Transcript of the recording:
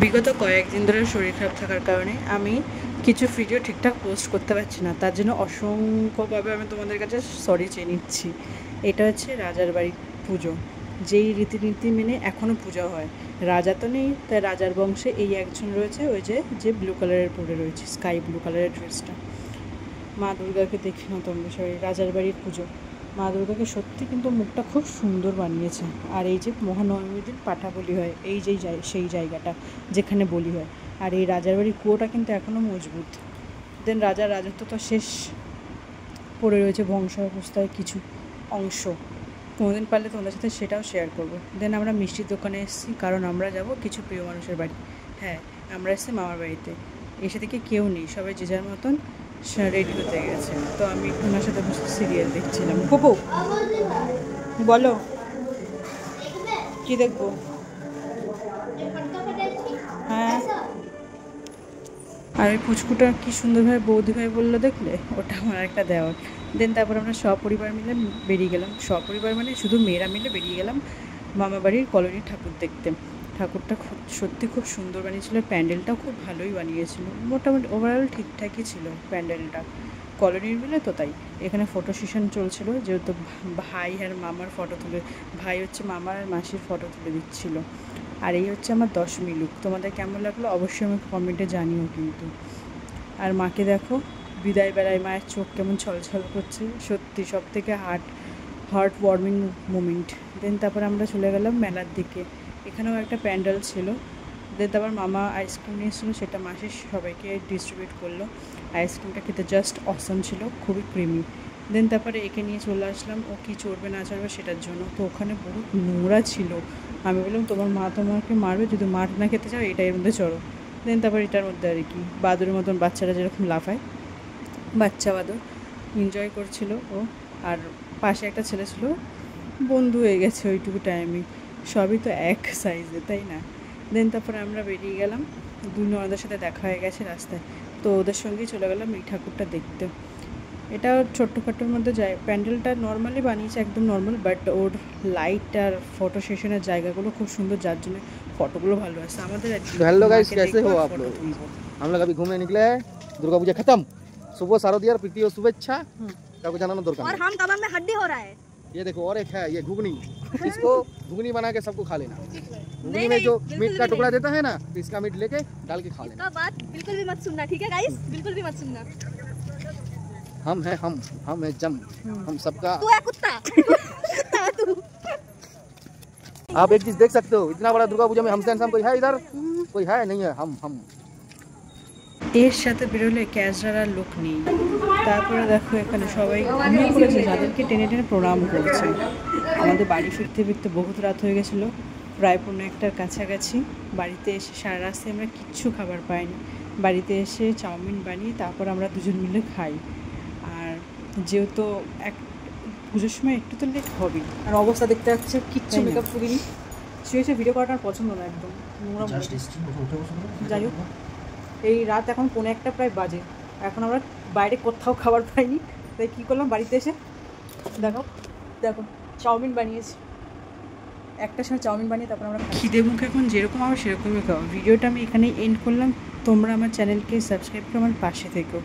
বিগত কয়েকদিন ধরে শরীর খারাপ থাকার কারণে আমি কিছু ভিডিও ঠিকঠাক পোস্ট করতে পারছি না, তার জন্য অসংখ্যভাবে আমি তোমাদের কাছে সরি চেয়ে নিচ্ছি। এটা হচ্ছে রাজার বাড়ির পুজো, যেই রীতিনীতি মেনে এখনও পূজা হয়। রাজা তো নেই, তাই রাজার বংশে এই একজন রয়েছে, ওই যে ব্লু কালারের পরে রয়েছে, স্কাই ব্লু কালারের ড্রেসটা। মা দুর্গাকে দেখি না তোমরা সবাই, রাজার বাড়ির পুজো। মা দুর্গাকে সত্যি কিন্তু মুখটা খুব সুন্দর বানিয়েছে। আর এই যে মহানবমীর দিন পাঠা বলি হয়, এই যে সেই জায়গাটা যেখানে বলি হয়। আর এই রাজার বাড়ির কুয়োটা কিন্তু এখনও মজবুত। দেন রাজার রাজত্ব তো শেষ, পড়ে রয়েছে বংশাবস্থায় কিছু অংশ। কোনোদিন পারলে তোমাদের সাথে সেটাও শেয়ার করব। দেন আমরা মিষ্টির দোকানে এসেছি, কারণ আমরা যাব কিছু প্রিয় মানুষের বাড়ি। হ্যাঁ, আমরা এসেছি মামার বাড়িতে। এসে থেকে কেউ নেই, সবাই যে যার মতন রেডি হতে গেছে। তো আমি ওনার সাথে বসে সিরিয়াল দেখছিলাম। কুকু বলো কি দেখবো? হ্যাঁ, আর ওই পুচকুটা কি সুন্দরভাবে বৌদি ভাই বললো দেখলে, ওটা আমার একটা দেওয়ার। দেন তারপর আমরা সপরিবার মিলে বেরিয়ে গেলাম, সপরিবার মানে শুধু মেয়েরা মিলে বেরিয়ে গেলাম মামা বাড়ির কলোনির ঠাকুর দেখতে। ঠাকুরটা সত্যি খুব সুন্দর বানিয়েছিল, প্যান্ডেলটাও খুব ভালোই বানিয়েছিল, মোটামুটি ওভারঅল ঠিকঠাকই ছিল প্যান্ডেলটা। কলোনির মিলে তো তাই এখানে ফটো সেশন চলছিল, যেহেতু ভাই আর মামার ফটো তুলে, ভাই হচ্ছে মামার আর মাসির ফটো তুলে দিচ্ছিল। আর এই হচ্ছে আমার 10মি লুক। তোমাদের কেমন লাগলো অবশ্যই আমাকে কমেন্টে জানিও কিন্তু। আর মাকে দেখো বিদায় বেলায়, মায়ের চোখ কেমন ছলছল করছে, সত্যি সব থেকে হার্ট ওয়ার্মিং মোমেন্ট। দেন তারপর আমরা চলে গেলাম মেলার দিকে, এখানেও একটা প্যান্ডেল ছিল। দেন তারপর মামা আইসক্রিম নিয়েছিল, সেটা মাসি সবাইকে ডিস্ট্রিবিউট করলো। আইসক্রিমটা খেতে জাস্ট অসম ছিল, খুবই ক্রিমি। দেন তারপরে একে নিয়ে চলে আসলাম, ও কি চড়বে না চড়বে সেটার জন্য। তো ওখানে বহুত নোংরা ছিল, আমি বললাম তোমার মা তোমাকে মারবে, যদি মার না খেতে চাও এটার মধ্যে চড়ো। দেন তারপর এটার মধ্যে আর কি বাদুরের মতন বাচ্চারা যেরকম লাফায়, বাচ্চা বাদুর এনজয় করছিল ও। আর পাশে একটা ছেলে ছিল, বন্ধু হয়ে গেছে ওইটুকু টাইমে, সবই তো এক সাইজে, তাই না? দেন তারপরে আমরা বেরিয়ে গেলাম, দুই ননদের সাথে দেখা হয়ে গেছে রাস্তায়, তো ওদের সঙ্গেই চলে গেলাম এই ঠাকুরটা দেখতে। এটা ছোট্টখাটোর মধ্যে যায়, প্যান্ডেলটা নর্মালি বানিয়েছে, একদম নর্মাল, বাট ওর লাইট আর ফটো সেশনের জায়গাগুলো খুব সুন্দর, যার জন্য ফটোগুলো ভালো আসে আমাদের। हेलो गाइस, कैसे हो आप लोग? हम लोग अभी घूमने निकले हैं, दुर्गा पूजा खत्म, सुबह शारदीय और प्रीति और शुभेच्छा सबको जाना दरकार। और हम कबाब में हड्डी हो रहा है, ये देखो, और एक है ये घुगनी, इसको घुगनी बना के सबको खा लेना। घुगनी में जो मीट का टुकड़ा देता है ना, तो इसका मीट लेके डाल के खा लेना। इसका बात बिल्कुल भी मत सुनना, ठीक है गाइस? बिल्कुल भी मत सुनना। हम है जम, हम सबका। तू है कुत्ता कुत्ता तू। आप एक चीज देख सकते हो, इतना बड़ा दुर्गा पूजा में हमसे इंसान कोई है इधर? कोई है नहीं है, हम এর সাথে বেরোলে ক্যাজরার লোক নেই। তারপরে দেখো এখানে সবাই ঘুমিয়ে পড়েছে, যাদেরকে টেনে টেনে প্রণাম করছে। আমাদের বাড়ি ফিরতে ফিরতে বহুত রাত হয়ে গেছিলো, প্রায় 1:45টার কাছাকাছি। বাড়িতে এসে সারা রাস্তায় আমরা কিচ্ছু খাবার পাইনি, বাড়িতে এসে চাউমিন বানিয়ে তারপর আমরা দুজন মিলে খাই। আর যেহেতু পুজোর সময় একটু তো লেট হবেই, আর অবস্থা দেখতে পাচ্ছে কিচ্ছু মেকআপ করিনি, শুয়ে ভিডিও করাটা আর পছন্দ না, একদম নোংরা। যাই হোক, এই রাত এখন 1:45 প্রায় বাজে, এখন আমরা বাইরে কোথাও খাবার পাইনি, তাই কী করলাম, বাড়িতে এসে দেখো চাউমিন বানিয়েছি। একটা সময় চাউমিন বানিয়ে তারপর আমরা খিদে মুখে এখন যেরকম আমার সেরকমই খাওয়া। ভিডিওটা আমি এখানেই এন্ড করলাম, তোমরা আমার চ্যানেলকে সাবস্ক্রাইব করে আমার পাশে থেকো।